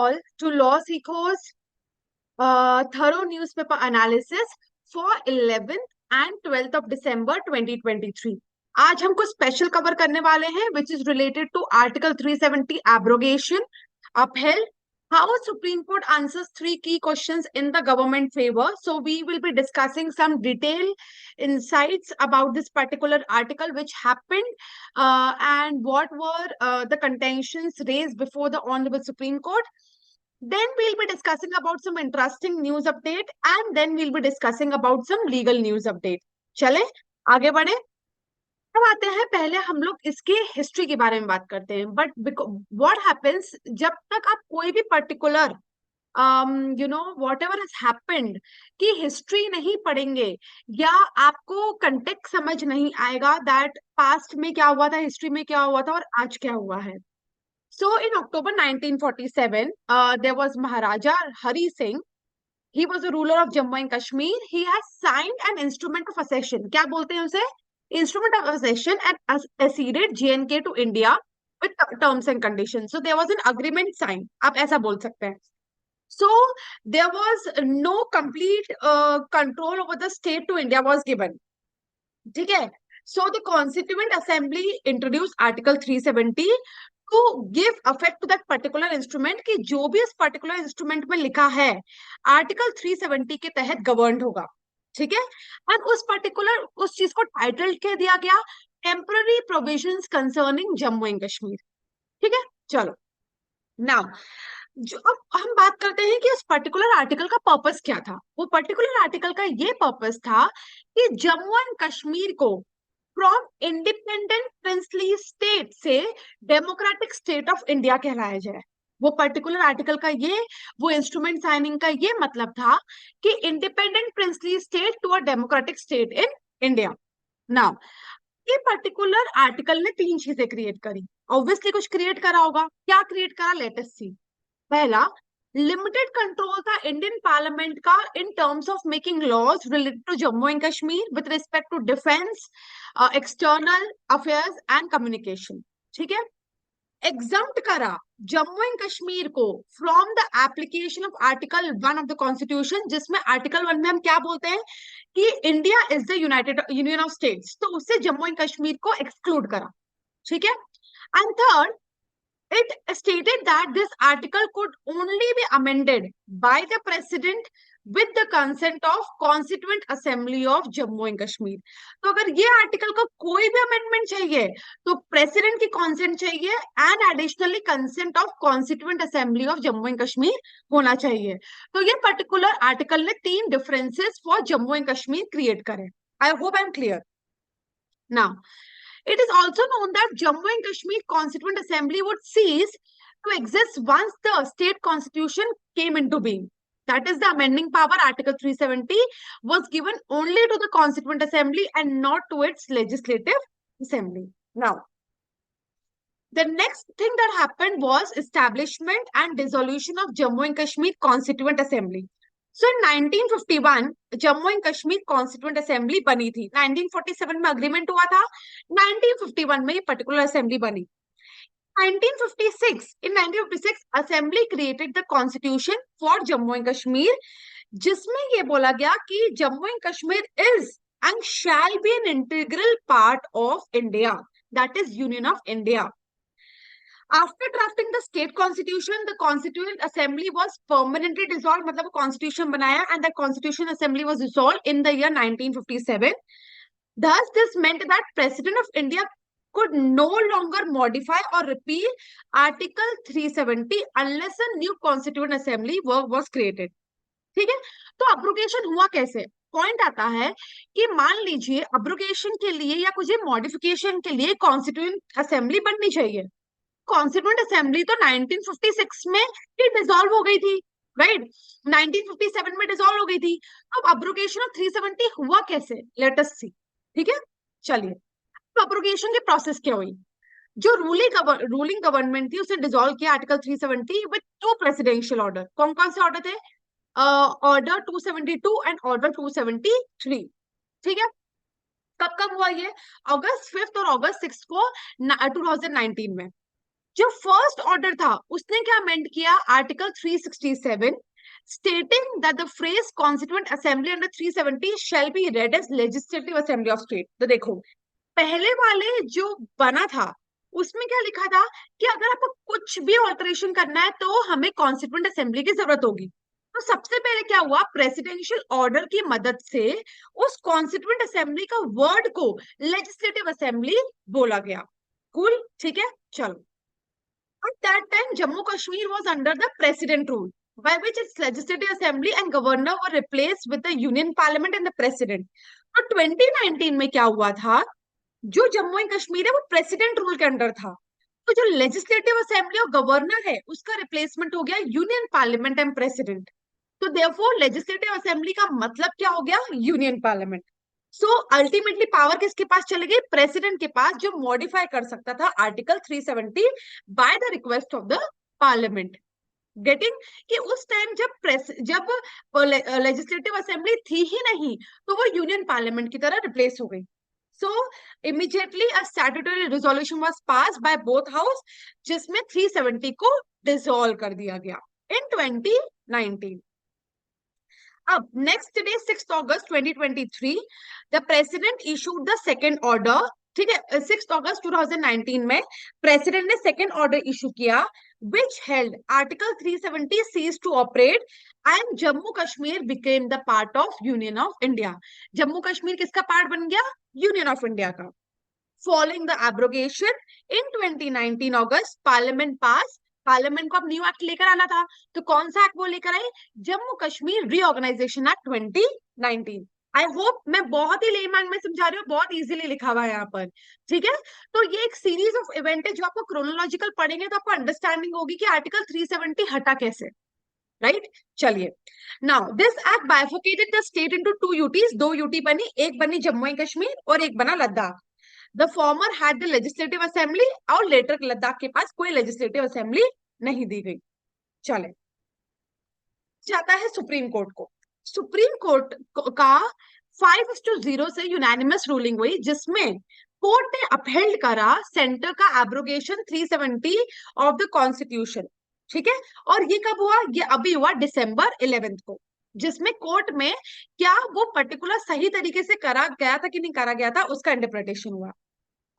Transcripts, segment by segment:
all to Law Seeko's thorough newspaper analysis for 11th and 12th of December 2023. आज हम कुछ special cover करने वाले हैं which is related to Article 370 abrogation, upheld, how Supreme Court answers three key questions in the government favor. So we will be discussing some detailed insights about this particular article which happened and what were the contentions raised before the Honorable Supreme Court. Then we'll be discussing about some interesting news update and then we'll be discussing about some legal news update. चले आगे बढ़े। अब आते हैं, पहले हम लोग इसके हिस्ट्री के बारे में बात करते हैं। बट व्हाट हैपेंस, जब तक आप कोई भी particular what ever has happened की हिस्ट्री नहीं पढ़ेंगे या आपको कंटेक्स्ट समझ नहीं आएगा दैट पास्ट में क्या हुआ था, हिस्ट्री में क्या हुआ था और आज क्या हुआ है। So in October 1947, there was Maharaja Hari Singh. He was a ruler of Jammu and Kashmir. He has signed an instrument of accession. क्या बोलते हैं उसे? Instrument of accession and acceded JNK to India with terms and conditions. So there was an agreement signed. आप ऐसा बोल सकते हैं. So there was no complete control over the state to India was given. ठीक है? So the Constituent Assembly introduced Article 370 to give effect to that particular instrument कि जो भी इस particular instrument में लिखा है Article 370 के तहत governed होगा। ठीक है? और उस चीज को टाइटल क्या दिया गया? Temporary provisions concerning Jammu and Kashmir। ठीक है, चलो नाउ जो अब हम बात करते हैं कि इस पर्टिकुलर आर्टिकल का पर्पस क्या था। वो पर्टिकुलर आर्टिकल का ये पर्पस था कि जम्मू एंड कश्मीर को फ्रॉम इंडिपेंडेंट प्रिंसली स्टेट से डेमोक्रेटिक स्टेट ऑफ इंडिया कहलाया जाए। वो पर्टिकुलर आर्टिकल का वो इंस्ट्रूमेंट साइनिंग का ये मतलब था कि independent princely state to a democratic state in India. Now ये पर्टिकुलर आर्टिकल ने तीन चीजें क्रिएट करी। ऑब्वियसली कुछ क्रिएट करा होगा। क्या क्रिएट करा, लेट अस सी। पहला, लिमिटेड कंट्रोल था इंडियन पार्लियामेंट का in terms of making laws related to Jammu and Kashmir with respect to defence, external affairs and communication. ठीक है, एग्जम्प्ट करा जम्मू एंड कश्मीर को from the application of article 1 of the constitution, जिसमें article 1 में हम क्या बोलते हैं कि India is the united union of states, तो उससे जम्मू एंड कश्मीर को एक्सक्लूड करा। ठीक है, and third, it stated that this article could only be amended by the president with the consent of Constituent Assembly of Jammu and Kashmir। तो अगर ये article का कोई भी अमेंडमेंट चाहिए तो प्रेसिडेंट की कंसेंट चाहिए and additionally consent of constituent assembly of Jammu and Kashmir होना चाहिए। तो ये पर्टिकुलर आर्टिकल ने तीन differences for Jammu and Kashmir create करे। I hope I am clear now. It is also known that Jammu and Kashmir Constituent Assembly would cease to exist once the state constitution came into being. That is, the amending power, Article 370, was given only to the Constituent Assembly and not to its legislative assembly. Now, the next thing that happened was establishment and dissolution of Jammu and Kashmir Constituent Assembly. So in 1951 Jammu and Kashmir constituent assembly बनी थी। 1947 में agreement हुआ था, 1951 में ये particular assembly बनी। 1956 assembly created the constitution for Jammu and Kashmir, जिसमें ये बोला गया कि Jammu and Kashmir is and shall be an integral part of India, that is union of India. After drafting the state constitution, the Constituent Assembly was permanently dissolved, मतलब constitution बनाया and the Constitution Assembly was dissolved in the year 1957. Thus, this meant that President of India could no longer modify or repeal Article 370 unless a new Constituent Assembly was created. ठीक है, तो abrogation हुआ कैसे? Point आता है कि मान लीजिए अब्रोगेशन के लिए या कुछ मॉडिफिकेशन के लिए कॉन्स्टिट्यूएंट असेंबली बननी चाहिए। कॉन्स्टिट्यूएंट असेंबली तो 1956 में ही डिसॉल्व हो गई थी, राइट? 1957 में डिसॉल्व हो गई थी। अब अब्रोगेशन ऑफ 370 हुआ कैसे? लेट अस सी। ठीक है, चलिए, तो अब्रोगेशन की प्रोसेस क्या हुई? जो रूलिंग गवर्नमेंट थी उसने डिसॉल्व किया article 370 with two presidential order. कौन कौन से ऑर्डर थे? Order 272 and order 273। ठीक है, कब कब हुआ ये? अगस्त 5 और अगस्त 6 को 2019 में। जो फर्स्ट ऑर्डर था उसने क्या अमेंड किया, article 367 stating that the phrase constituent assembly under 370 shall be read as legislative assembly of state। तो देखो, पहले वाले जो बना था उसमें क्या लिखा था कि अगर आपको कुछ भी ऑल्टरेशन करना है तो हमें कॉन्स्टिट्यूएंट असेंबली की जरूरत होगी। तो सबसे पहले क्या हुआ, प्रेसिडेंशियल ऑर्डर की मदद से उस कॉन्स्टिट्यूएंट असेंबली का वर्ड को लेजिस्लेटिव असेंबली बोला गया। कूल, ठीक है, चलो। At that time, Jammu Kashmir was under the president rule, by which its legislative assembly and governor were replaced with the union parliament and the president। तो 2019 में क्या हुआ था, जो जम्मू एंड कश्मीर है वो प्रेसिडेंट रूल के अंडर था, तो जो लेजिस्लेटिव असेंबली और गवर्नर है उसका रिप्लेसमेंट हो गया यूनियन पार्लियामेंट एंड प्रेसिडेंट। तो देयरफॉर लेजिस्लेटिव असेंबली का मतलब क्या हो गया, union parliament. So ultimately power किसके पास चली गई, प्रेसिडेंट के पास, जो मॉडिफाई कर सकता था article 370 by the request of the parliament. Getting कि उस टाइम जब लेजिस्लेटिव असेंबली थी ही नहीं तो वो यूनियन पार्लियामेंट की तरह रिप्लेस हो गई। सो immediately a statutory resolution was pass by both house, जिसमें 370 को डिसॉल्व कर दिया गया इन 2019। अब next day 6 August 2023 the president issued the second order. ठीक है, 6 अगस्त 2019 में प्रेसिडेंट ने सेकेंड ऑर्डर इशू किया which held article 370 ceased to operate and Jammu Kashmir became the part of Union of India। Jammu Kashmir किसका पार्ट बन गया, यूनियन ऑफ इंडिया का। Following the abrogation in 2019 August, Parliament passed। Parliament को अब new act लेकर आना था, तो कौन सा एक्ट वो लेकर आए, Jammu Kashmir reorganisation act 2019। I hope मैं बहुत ही लेमैन में समझा रही हूँ, बहुत इजीली लिखा हुआ है यहाँ पर। ठीक है, तो ये एक सीरीज ऑफ इवेंट है जो आपको क्रोनोलॉजिकल पढ़ेंगे तो आपको अंडरस्टैंडिंग होगी कि आर्टिकल 370 हटा कैसे, राइट। चलिए, now this act bifurcated the state into two UTs. दो यूटी बनी, एक बनी जम्मू एंड कश्मीर और एक बना Ladakh. The former had the legislative assembly और लेटर लद्दाख के पास कोई लेजिस्लेटिव असेंबली नहीं दी गई। चले, जाता है सुप्रीम कोर्ट को। सुप्रीम कोर्ट का 5-0 से यूनानिमस रूलिंग हुई, जिसमें कोर्ट ने अपहेल्ड करा सेंटर का एब्रोगेशन 370 ऑफ द कॉन्स्टिट्यूशन। ठीक है, और ये कब हुआ, ये अभी हुआ December 11 को, जिसमें कोर्ट में क्या वो पर्टिकुलर सही तरीके से करा गया था कि नहीं करा गया था उसका इंटरप्रिटेशन हुआ।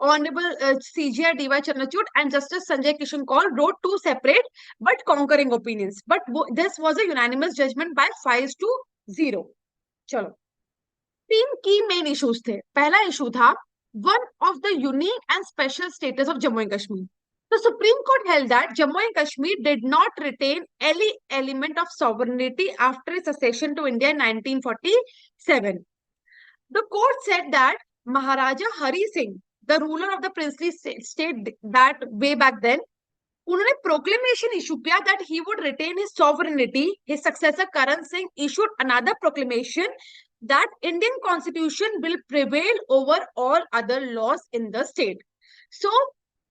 Honorable CJI DY Chandrachud and Justice Sanjay Kishan Kaul wrote two separate but concurring opinions, but this was a unanimous judgment by 5-0। चलो, तीन की मेन इश्यूज थे। पहला इशू था one of the unique and special status of Jammu and Kashmir. The Supreme Court held that Jammu and Kashmir did not retain any element of sovereignty after its accession to India in 1947। The court said that Maharaja Hari Singh, the ruler of the princely state that way back then, उन्होंने proclamation issue किया that he would retain his sovereignty। His successor Karan Singh issued another proclamation that Indian constitution will prevail over all other laws in the state। So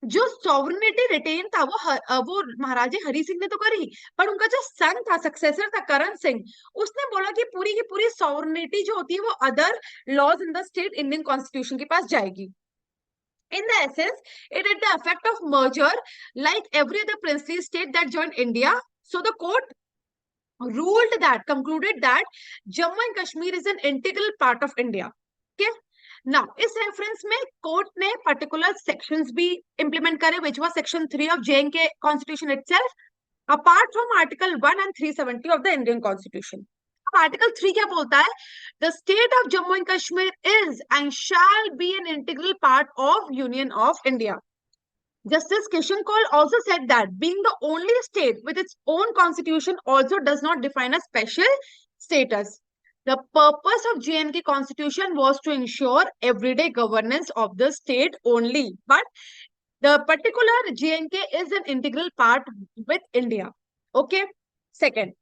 जो sovereignty retain था वो महाराजे हरि सिंह ने तो करी, पर उनका जो सन था, सक्सेसर था करण सिंह, उसने बोला कि पूरी की पूरी सॉवरेनिटी जो होती है वो other laws in the state Indian constitution के पास जाएगी। In the essence, it had the effect of merger like every other princely state that joined India। So the court ruled that, concluded that Jammu and Kashmir is an integral part of India। Okay? Now, इस reference में court ने particular sections भी implement करे, which was section 3 of J&K Constitution itself, apart from article 1 and 370 of the Indian Constitution। अब article 3 क्या बोलता है, the state of Jammu and Kashmir is and shall be an integral part of Union of India। Justice Kishan Kaul also said that being the only state with its own constitution also does not define a special status। The purpose of J&K Constitution was to ensure everyday governance of the state only, but the particular J&K is an integral part with India। Okay, second,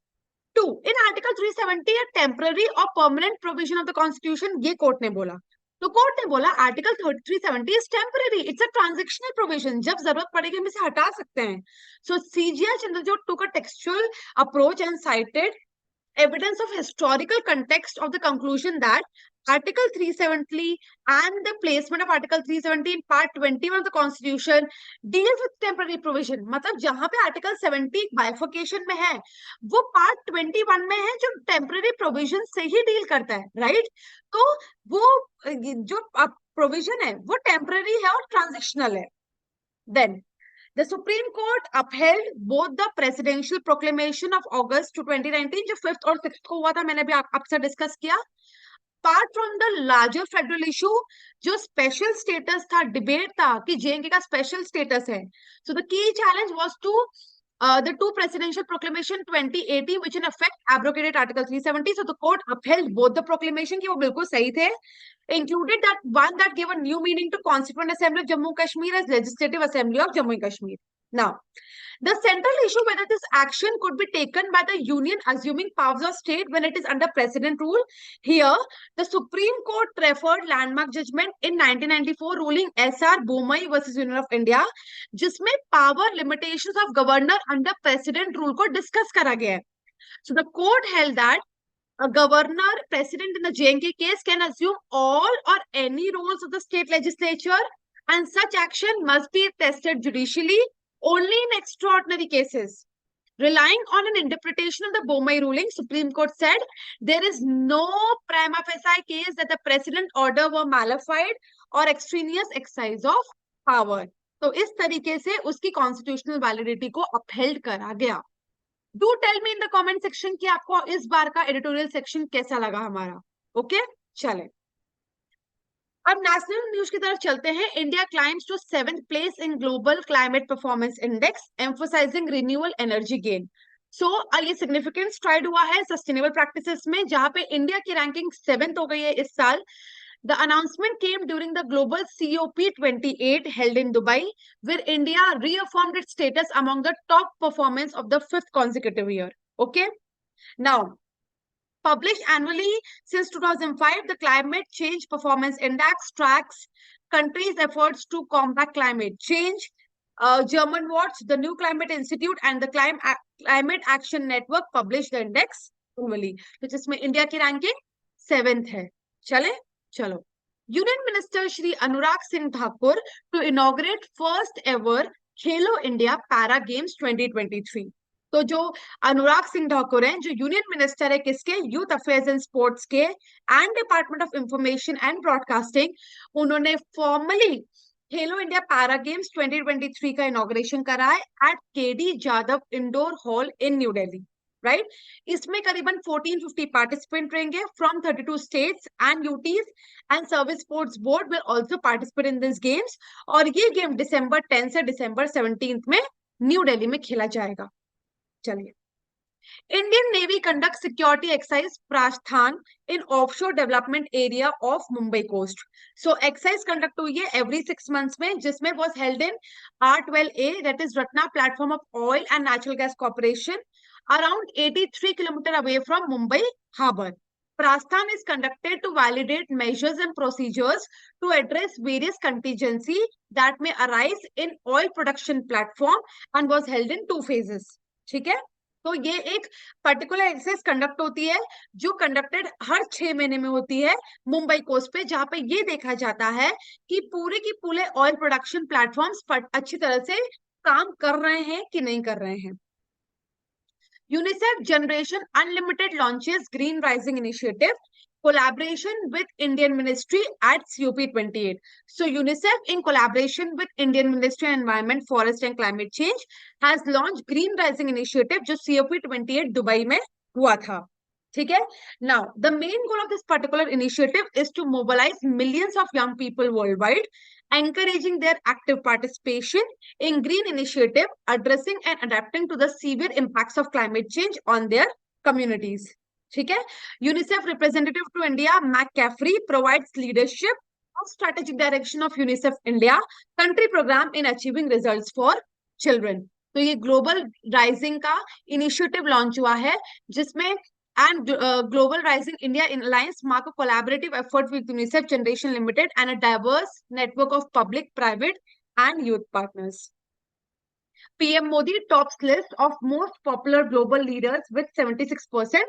2 in article 370 a temporary or permanent provision of the constitution, ये court ने बोला। तो court ने बोला article 370 is temporary, it's a transitional provision, जब जरूरत पड़ेगी हम इसे हटा सकते हैं। सो CJI Chandrachud took a textual approach and cited evidence of historical context of the conclusion that Article 370 and the placement of Article 370 in Part 21 of the Constitution deals with temporary provision. मतलब जहां पे Article 70 bifurcation में है, वो Part 21 में है जो temporary provision से ही deal करता है, right? तो वो जो provision है, वो temporary है और transitional है. Then the Supreme Court upheld both the presidential proclamation of August to 2019 जो 5th और 6th को हुआ था, मैंने भी आपसे डिस्कस किया. Apart from the larger federal issue, जो special status था, debate था कि JNK का special status है. So the key challenge was to the two presidential proclamation 2080 which in effect abrogated Article 370. So the court upheld both the proclamation कि वो बिल्कुल सही थे, included that one that gave a new meaning to Constituent Assembly of Jammu and Kashmir as Legislative Assembly of Jammu and Kashmir. Now, the central issue whether this action could be taken by the union assuming powers of state when it is under president rule. Here, the Supreme Court referred landmark judgment in 1994 ruling SR Bomai versus Union of India, जिसमें power limitations of governor under president rule को discuss करा गया है. So the court held that a governor president in the JNK case can assume all or any roles of the state legislature, and such action must be tested judicially only in extraordinary cases. Relying on an interpretation of the Bomai ruling, Supreme Court said there is no prima facie case that the president order were malified or extraneous exercise of power. तो इस तरीके से उसकी constitutional validity को upheld करा गया. Do tell me in the comment section कि आपको इस बार का एडिटोरियल सेक्शन कैसा लगा हमारा. ओके, चले अब नेशनल न्यूज की तरफ चलते हैं. India claims to 7th place in global climate performance index emphasising renewable energy gain. So ये सिग्निफिकेंट स्ट्राइड हुआ है सस्टेनेबल प्रैक्टिसेस में, जहां पे इंडिया की रैंकिंग 7th हो गई है इस साल. The announcement came during the Global COP28 held in Dubai, where India reaffirmed its status among the top performers of the 5th consecutive year. Okay, now published annually since 2005, the Climate Change Performance Index tracks countries' efforts to combat climate change. German Watch, the New Climate Institute, and the Climate Action Network published the index annually. तो जिसमें India की ranking 7th है. चलो union minister Shri Anurag Singh Thakur to inaugurate first ever Khelo India para games 2023. तो जो अनुराग सिंह ठाकुर हैं, जो union minister है किसके, यूथ अफेयर्स एंड स्पोर्ट्स के and department of information and broadcasting, उन्होंने formally Khelo India para games 2023 का इनॉग्रेशन करा है at K D Jadhav indoor hall in New Delhi. Right, इसमें करीबन 1450 पार्टिसिपेंट रहेंगे from 32 states and UTs, and service sports board will also participate in this games. और ये game दिसंबर 10 से दिसंबर 17 में न्यू दिल्ली में खेला जाएगा. चलिए, Indian Navy conducts security exercise Prasthan in offshore development area of Mumbai coast. So exercise conduct हुई है every 6 months में, जिसमें was held in R12A, that is Ratna Platform of Oil and Natural Gas Corporation, around 83 kilometers away from Mumbai Harbour. Prasthan is conducted to validate measures and procedures to address various contingency that may arise in oil production platform and was held in 2 phases. ठीक है, तो ये एक particular exercise conduct होती है जो conducted हर 6 महीने में होती है मुंबई कोस्ट पे, जहां पे ये देखा जाता है कि पूरे की पूरे ऑयल प्रोडक्शन प्लेटफॉर्म्स अच्छी तरह से काम कर रहे हैं कि नहीं कर रहे हैं. UNICEF Generation Unlimited launches Green Rising Initiative, collaboration with Indian Ministry at COP28. So UNICEF, in collaboration with Indian Ministry of Environment, Forest and Climate Change, has launched Green Rising Initiative, जो COP28 Dubai में हुआ था. ठीक है. Now, the main goal of this particular initiative is to mobilize millions of young people worldwide, encouraging their active participation in green initiative, addressing and adapting to the severe impacts of climate change on their communities. ठीक है. UNICEF representative to India, McCaffrey, provides leadership of strategic direction of UNICEF India country program in achieving results for children. तो ये global rising का initiative launch हुआ है, जिसमें and Global Rising India in Alliance mark a collaborative effort with UNICEF Generation Limited and a diverse network of public, private and youth partners. PM Modi tops list of most popular global leaders with 76%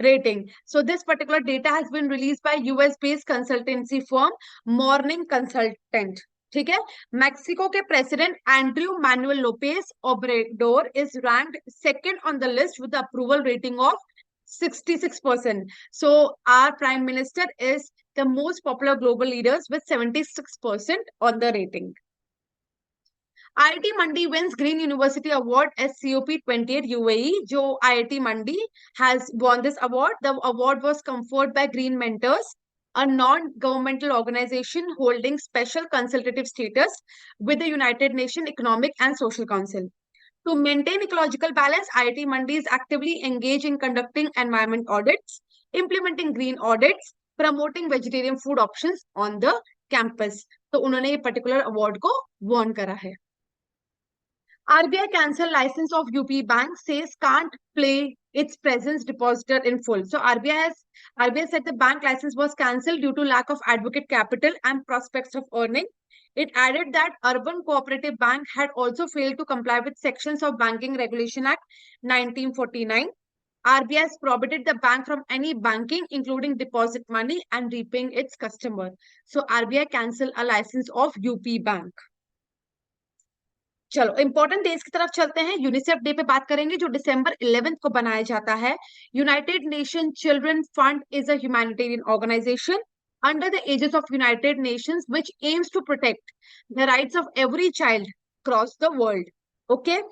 rating. So this particular data has been released by US-based consultancy firm Morning Consultant. ठीक है. Mexico के president Andrew Manuel Lopez Obrador is ranked second on the list with the approval rating of 66%. So our prime minister is the most popular global leaders with 76% on the rating. IIT Mandi wins Green University Award as COP28 UAE. जो IIT Mandi has won this award. The award was conferred by Green Mentors, a non-governmental organization holding special consultative status with the United Nations Economic and Social Council. To maintain ecological balance, IIT Mandi is actively engaged in conducting environment audits, implementing green audits, promoting vegetarian food options on the campus. तो उन्होंने ये particular award को won करा है. RBI cancel license of UP Bank, says can't play its presence depositor in full. So RBI said the bank license was cancelled due to lack of advocate capital and prospects of earning. It added that Urban Cooperative Bank had also failed to comply with sections of Banking Regulation Act 1949. RBI has prohibited the bank from any banking, including deposit money and repaying its customer. So RBI cancelled a license of UP Bank. चलो important days की तरफ चलते हैं. UNICEF day पे बात करेंगे जो December 11 को बनाया जाता है. United Nation Children Fund is a humanitarian organisation under the aegis of United Nations, which aims to protect the rights of every child across the world. Okay.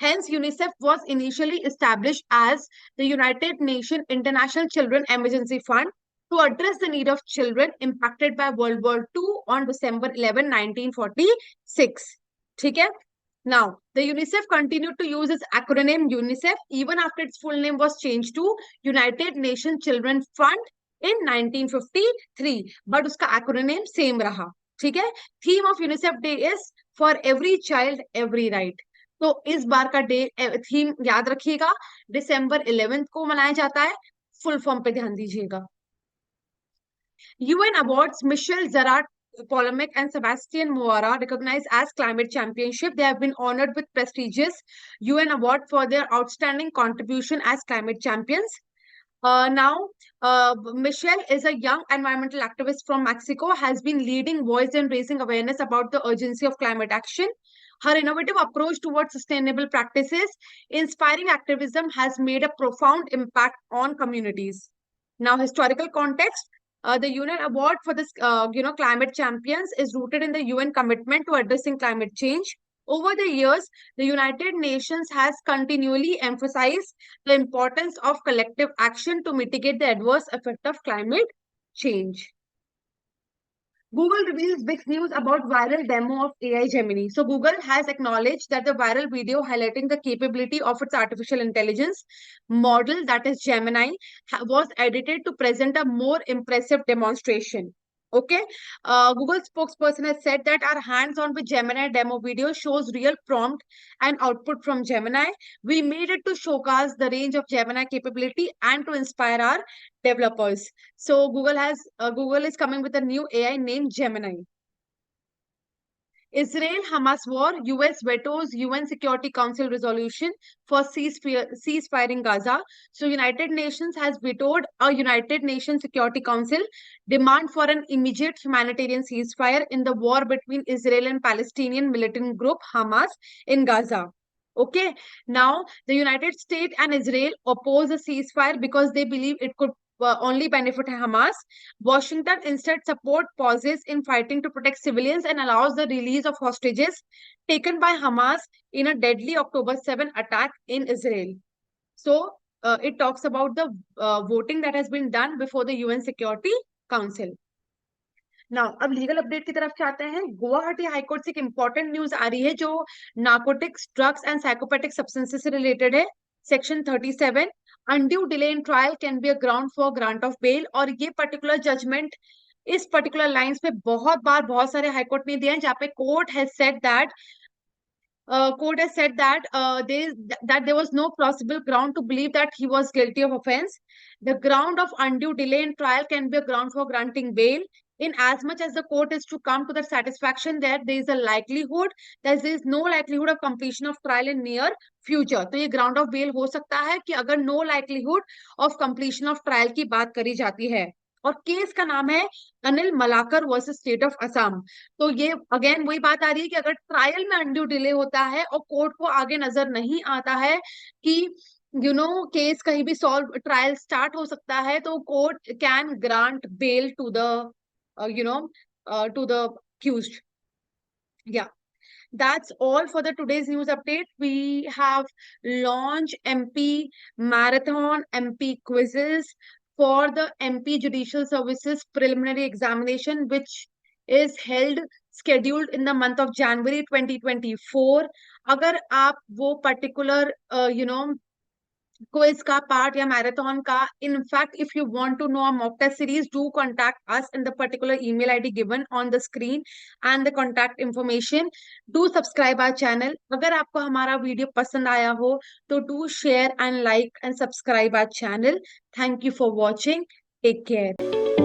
Hence, UNICEF was initially established as the United Nations International Children Emergency Fund to address the need of children impacted by World War II on December 11, 1946. ठीक है. Now, the UNICEF continued to use its acronym UNICEF even after its full name was changed to United Nations Children Fund in 1953, but उसका acronym same रहा. ठीक है. Theme of UNICEF Day is for every child, every right. तो इस बार का day theme याद रखिएगा, December 11 को मनाया जाता है. फुल फॉर्म पे ध्यान दीजिएगा. UN awards Michelle Zarat Polomic and Sebastian Moara recognized as climate championship. They have been honored with prestigious UN award for their outstanding contribution as climate champions. Michelle is a young environmental activist from Mexico, has been leading voice in raising awareness about the urgency of climate action. Her innovative approach towards sustainable practices, inspiring activism has made a profound impact on communities. Now, historical context. The UN Award for this, climate champions is rooted in the UN commitment to addressing climate change. Over the years, the United Nations has continually emphasized the importance of collective action to mitigate the adverse effect of climate change. Google reveals big news about viral demo of AI Gemini. So Google has acknowledged that the viral video highlighting the capability of its artificial intelligence model, that is Gemini, was edited to present a more impressive demonstration. Okay. Google spokesperson has said that our hands-on with Gemini demo video shows real prompt and output from Gemini. We made it to showcase the range of Gemini capability and to inspire our developers. So Google is coming with a new AI named Gemini. Israel-Hamas war, US vetoes UN Security Council resolution for ceasefire in Gaza. So United Nations has vetoed a United Nations Security Council demand for an immediate humanitarian ceasefire in the war between Israel and Palestinian militant group Hamas in Gaza. Okay. Now, the United States and Israel oppose a ceasefire because they believe it could only benefit Hamas. Washington instead support pauses in fighting to protect civilians and allows the release of hostages taken by Hamas in a deadly October 7 attack in Israel. So it talks about the voting that has been done before the UN Security Council. Now, अब legal update की तरफ चाहते हैं. Guwahati high court से एक important news आ रही है जो narcotics, drugs and psychopathic substances से रिलेटेड है. Section 37 undue delay in trial can be a ground for grant of bail. और ये पर्टिकुलर जजमेंट इस पर्टिकुलर लाइंस पे बहुत सारे हाईकोर्ट ने दिए हैं जहाँ पे court has said that there was no plausible ground to believe that he was guilty of offense. The ground of undue delay in trial can be a ground for granting bail. in as much as the court is to come to the satisfaction that there is a likelihood that there is no likelihood of completion of trial in near future. तो ये ground of bell हो सकता है कि अगर no likelihood of completion of trial की बात करी जाती है। और केस का नाम है Anil Malakar versus state of Assam. तो ये अगेन वही बात आ रही है कि अगर ट्रायल में अनड्यू डिले होता है और कोर्ट को आगे नजर नहीं आता है कि केस कहीं भी सॉल्व, ट्रायल स्टार्ट हो सकता है, तो court can grant bail to the to the accused. Yeah, that's all for the today's news update. We have launched MP Marathon MP quizzes for the MP Judicial Services preliminary examination, which is held scheduled in the month of January 2024. अगर आप वो particular quiz का part या marathon का, in fact if you want to know a mock test series, do contact us in the particular email id given on the screen and the contact information. Do subscribe our channel. अगर आपको हमारा video पसंद आया हो तो do share and like and subscribe our channel. Thank you for watching. Take care.